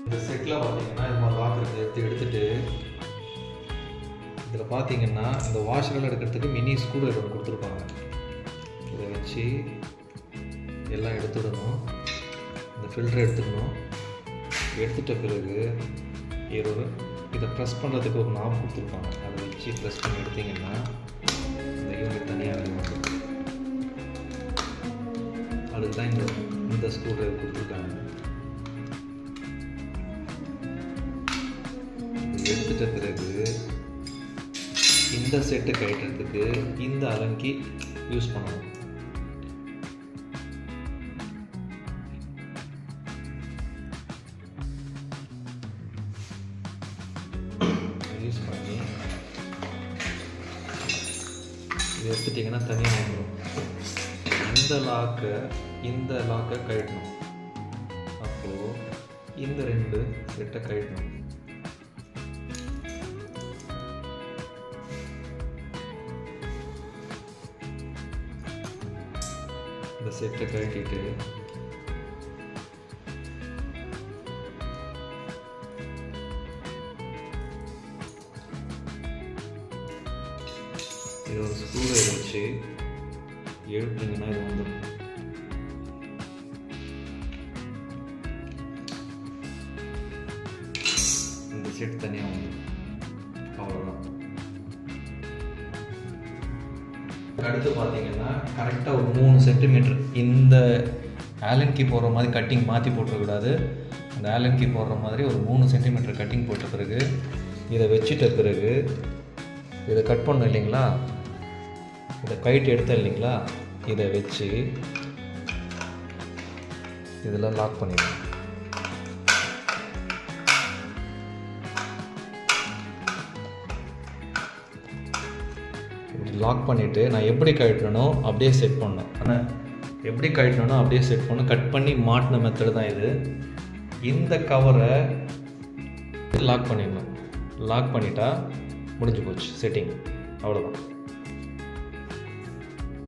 இந்த செட்டில் பார்த்தீங்கன்னா இது மாதிரி லாக் எடுத்துகிட்டு இதில் பார்த்தீங்கன்னா இந்த வாஷரெல்லாம் எடுக்கிறதுக்கு மினி ஸ்க்ரூ ட்ரைவர் கொடுத்துருப்பாங்க. இதை வச்சு எல்லாம் எடுத்துடணும். இந்த ஃபில்டர் எடுத்துடணும். எடுத்துட்ட பிறகு இதை ப்ரெஸ் பண்ணுறதுக்கு ஒரு நாப் கொடுத்துருப்பாங்க. அதை வச்சு ப்ரெஸ் பண்ணி எடுத்திங்கன்னா இந்த யூனிட் தனியாக இருக்கும். அதுக்கு தான் இந்த ஸ்க்ரூ ட்ரைவர் கொடுத்துருக்காங்க. எடுத்துட்ட பிறகு இந்த செட்டு கட்டுறதுக்கு இந்த அலங்கி யூஸ் பண்ணணும். யூஸ் பண்ணி இது எடுத்துட்டிங்கன்னா தனியாக வந்துடும். இந்த லாக்கை கழட்டணும். அப்போது இந்த 2 செட்டை கழட்டணும். இந்த செட்டை கழட்டிட்டு இது ஒரு ஸ்க்ரூவை வச்சு எடுத்தீங்கன்னா இது வந்துடும். இந்த செட் தனியாக வந்துடும். அவ்வளோதான். அடுத்து பார்த்தீங்கன்னா கரெக்டாக ஒரு 3 சென்டிமீட்டர் இந்த ஆலன் கீ போடுற மாதிரி கட்டிங் மாற்றி போட்டுறக்கூடாது. அந்த ஆலன் கீ போடுற மாதிரி ஒரு 3 சென்டிமீட்டர் கட்டிங் போட்ட பிறகு இதை வச்சுட்ட பிறகு இதை கட் பண்ணணும் இல்லைங்களா, இதை கைட்டு எடுத்தேன் இல்லைங்களா, இதை வச்சு இதெல்லாம் லாக் பண்ணிடணும். லாக் பண்ணிவிட்டு நான் எப்படி கழட்டணும் அப்படியே செட் பண்ணணும். ஆனால் எப்படி கழட்டணும் அப்படியே செட் பண்ணணும். கட் பண்ணி மாட்டின மெத்தடு தான் இது. இந்த கவரை லாக் பண்ணிடணும். லாக் பண்ணிட்டா முடிஞ்சு போச்சு செட்டிங். அவ்வளோதான்.